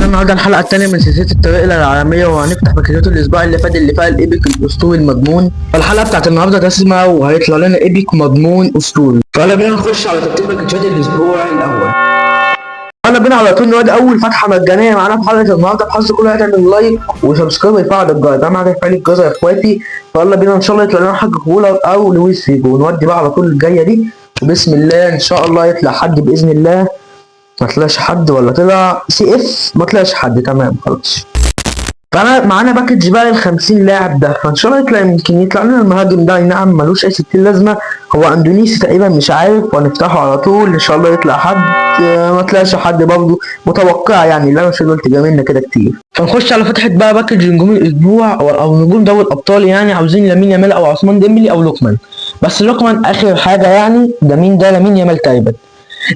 النهارده الحلقة التانية من سلسلة الطريق إلى العالمية، وهنفتح باكجات الأسبوع اللي فات اللي فيها الإيبك الأسطوري المضمون. فالحلقة بتاعت النهارده دسمة وهيطلع لنا إيبك مضمون أسطوري. فيلا بينا نخش على ترتيب باكجات الأسبوع الأول. يلا بينا على طول نودي أول فتحة مجانية معانا في حلقة النهارده. بحظ كل واحد يعمل لايك وسبسكرايب ويفعل الجرس، أهم حاجة يفعل الجرس يا إخواتي. فيلا بينا إن شاء الله يطلع لنا حاجة كولا أو لويس فيجو، ونودي بقى على طول الجاية دي وبسم الله إن شاء الله يطلع حد بإذن الله. ما طلعش حد ولا طلع سي اف؟ ما طلعش حد، تمام خلاص. فانا معانا باكج بقى ال50 لاعب ده، فان شاء الله يطلع، يمكن يطلع لنا المهاجم ده. نعم ملوش اي 60 لازمه، هو اندونيسي تقريبا مش عارف، وهنفتحه على طول ان شاء الله يطلع حد. ما طلعش حد برضه، متوقع يعني، لا مش هنقول تجاملنا كده كتير. فنخش على فتحه بقى باكج نجوم الاسبوع او نجوم دوري الابطال. يعني عاوزين لامين يامال او عثمان ديمبلي او لوكمان، بس لوكمان اخر حاجه يعني. ده مين ده؟ لامين يامال تقريبا.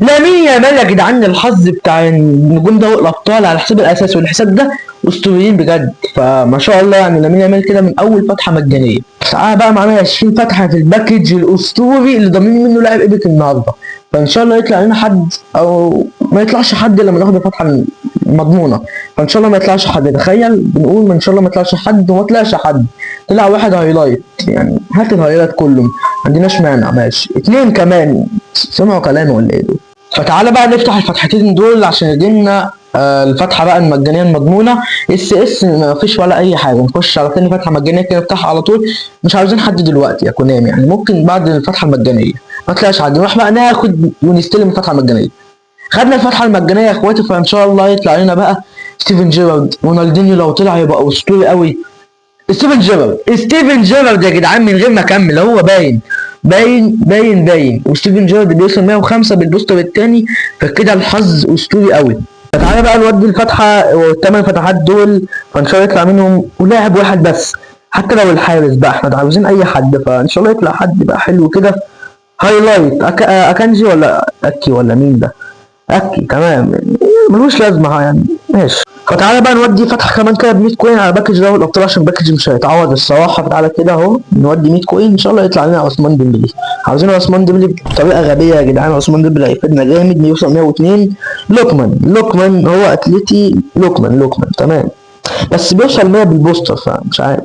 لامين يامال يا جدعان، الحظ بتاع نجوم دوري الابطال على حساب الاساس والحساب ده اسطوريين بجد، فما شاء الله يعني. لامين يامال كده من اول فتحه مجانيه. تعالى بقى معانا 20 فتحه في الباكج الاسطوري اللي ضامنين منه لاعب ايبك النهارده، فان شاء الله يطلع لنا حد او ما يطلعش حد لما ناخد الفتحه مضمونه. فان شاء الله ما يطلعش حد، تخيل بنقول ان شاء الله ما يطلعش حد وما طلعش حد، طلع واحد هايلايت. يعني هات الهايلايت كله، ما عندناش مانع، ماشي. 2 كمان سمعوا كلامي ولا ايه دول؟ فتعالى بقى نفتح الفتحتين دول عشان يجيلنا الفتحه بقى المجانيه المضمونه. اس ما فيش ولا اي حاجه. نخش على تاني فتحه مجانيه كده نفتحها على طول، مش عاوزين حد دلوقتي يا كونامي، يعني ممكن بعد الفتحه المجانيه. ما طلعش حد، نروح بقى ناخد ونستلم الفتحه المجانيه. خدنا الفتحه المجانيه يا اخواتي، فان شاء الله يطلع لنا بقى ستيفن جيرارد. رونالدينيو لو طلع يبقى اسطوري قوي. ستيفن جيرارد يا جدعان، من غير ما اكمل، هو باين وستيفن جيرارد بيوصل 105 بالبوستر التاني، فكده الحظ اسطوري قوي. فتعالى بقى نودي الفتحه والثمان فتحات دول، فان شاء الله يطلع منهم ولاعب واحد بس، حتى لو الحارس بقى، احنا عاوزين اي حد، فان شاء الله يطلع حد بقى حلو كده. هايلايت اكانجي ولا اكي ولا مين ده؟ اكي تمام، ملوش لازمه يعني، ماشي. فتعالى بقى نودي فتحه كمان كده ب 100 كوين على باكج دوري الابطال، عشان باكج مش هيتعوض الصراحه. فتعالى كده اهو نودي 100 كوين ان شاء الله يطلع لنا عثمان ديمبلي. عاوزين عثمان ديمبلي بطريقه غبيه يا جدعان. عثمان ديمبلي هيفيدنا جامد، يوصل 102. لوكمان هو اتلتي، لوكمان تمام، بس بيوصل 100 بالبوستر، فمش عارف.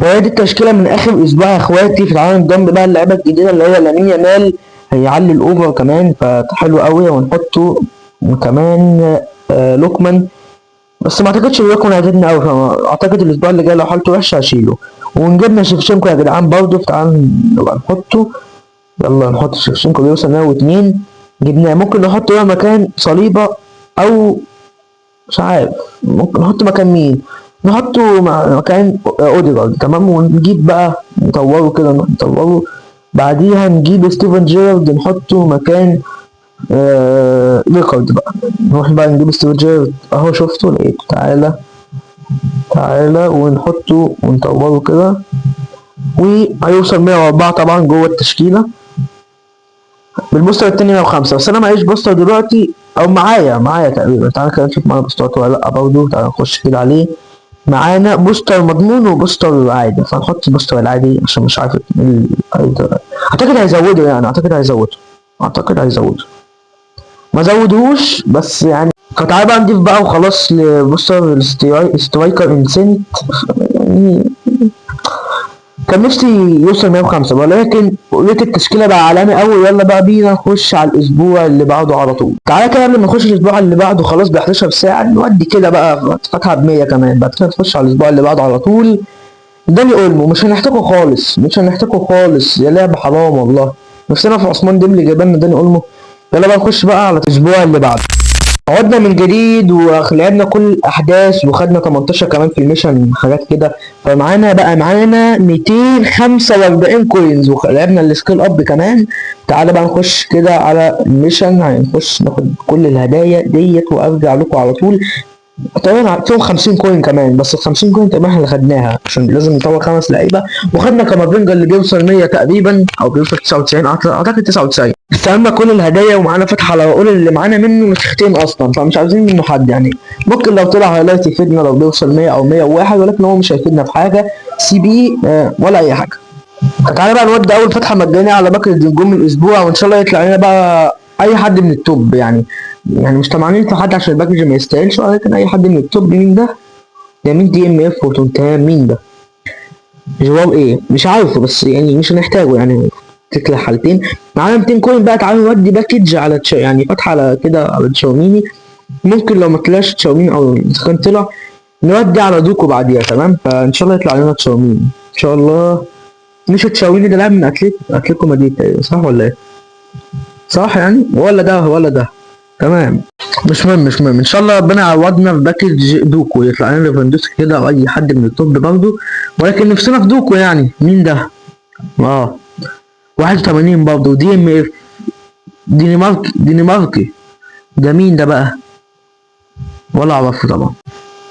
وهي دي التشكيله من اخر اسبوع يا اخواتي. فتعالى نضم بقى اللعيبه الجديده اللي هي لامين يامال، هيعلي الاوفر كمان فحلو قوي، ونحطه. وكمان لوكمان، بس ما اعتقدش لوكمان هيفيدنا قوي، فاعتقد الاسبوع اللي جاي لو حالته وحشه هشيله. ونجيبنا شيفشينكو يا جدعان برضه، تعالى نبقى نحطه. يلا نحط شيفشينكو بيوصل 102، جبناه. ممكن نحطه بقى مكان صليبه، او مش عارف ممكن نحطه مكان مين. نحطه مكان اوديجارد، تمام. ونجيب بقى نطوره كده، نطوره. بعديها نجيب ستيفن جيرارد نحطه مكان ريكارد بقى. نروح بقى نجيب ستيفن جيرارد اهو، شفته لقيته. تعالى ونحطه ونطوره كده، وهيوصل 104 طبعا جوه التشكيله بالبوستر التاني 105. بس انا معيش بوستر دلوقتي، او معايا تقريبا. تعالى كده نشوف معانا بوسترات ولا لا برضه. تعالى نخش كده عليه، معانا بوستر مضمون وبوستر عادي، فنحط البوستر العادي عشان مش عارف اعتقد هيزوده يعني، اعتقد هيزوده، ما زودهوش بس يعني. فتعالى بقى نضيف بقى وخلاص لبوستر سترايكر انسنت. يعني كان نفسي يوصل 105، ولكن لقيت التشكيله بقى عالمي قوي. يلا بقى بينا نخش على الاسبوع اللي بعده على طول. تعالى كده قبل ما نخش الاسبوع اللي بعده، خلاص ب 11 ساعه، نودي كده بقى فتحه ب 100 كمان. بعد كده نخش على الاسبوع اللي بعده على طول. داني اولمو مش هنحتاجه خالص، يا لعب حرام والله. نفسنا في عثمان ديمبلي، جايبنا داني اولمو. يلا بقى نخش بقى على الاسبوع اللي بعده. عدنا من جديد ولعبنا كل الاحداث، وخدنا 18 كمان في الميشن حاجات كده. معانا 245 كوينز، ولعبنا السكيل اب كمان. تعالى بقى نخش كده على الميشن، هنخش ناخد كل الهدايا ديت وارجع لكم على طول. تقريبا فيهم 50 كوين كمان، بس ال 50 كوين تقريبا احنا اللي خدناها عشان لازم نطور 5 لعيبه. وخدنا كامافينجا اللي بيوصل 100 تقريبا، او بيوصل 99، اعتقد 99. استلمنا كل الهدايا، ومعانا فتحه لو اقول اللي معانا منه مش اصلا، فمش عاوزين منه حد يعني. ممكن لو طلع هايلايت يفيدنا لو بيوصل 100 او 101، ولكن هو مش هيفيدنا في حاجه سي بي ولا اي حاجه. تعالى بقى نودي اول فتحه مجانيه على باكج نجوم الاسبوع، وان شاء الله يطلع لنا بقى اي حد من التوب يعني. يعني مش طمعانين في حد عشان الباكج ما يستاهلش، ولكن اي حد من التوب. مين ده؟ مين دي ام اف وتونتام؟ مين ده؟ جواب ايه؟ مش عارفه، بس يعني مش هنحتاجه يعني في كلا الحالتين. معانا 200 كوين بقى، تعالوا نودي باكج على يعني فتحة على كده على تشاوميني. ممكن لو ما طلعش تشاوميني او اذا كان طلع نودي على دوكو بعديها، تمام. فان شاء الله يطلع لنا تشاوميني ان شاء الله. مش تشاوميني ده لاعب من اتلتيكو مدريد تقريبا، صح ولا ايه؟ صح يعني، ولا ده ولا ده؟ تمام. مش مهم ان شاء الله ربنا يعوضنا في باكج دوكو، يطلع لنا ليفاندوسكي كده او اي حد من التوب برضه. ولكن نفسنا في دوكو يعني. مين ده؟ 81 برضه دي ام اف. دينماركي. ده مين ده بقى؟ ولا اعرفه طبعا.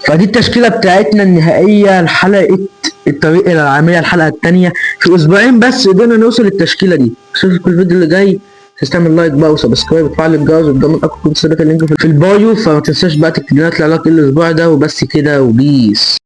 فدي التشكيلة بتاعتنا النهائية لحلقة الطريق إلى العالمية، الحلقة التانية. في أسبوعين بس قدرنا نوصل للتشكيلة دي. أشوفكم الفيديو اللي جاي. تستعمل لايك بقى وسبسكرايب وتفعل الجرس وتضمن أكتر، كنت سابق اللينك في البايو. فما تنساش بقى تكتب لنا طلع لك الأسبوع ده. وبس كده، وبيس.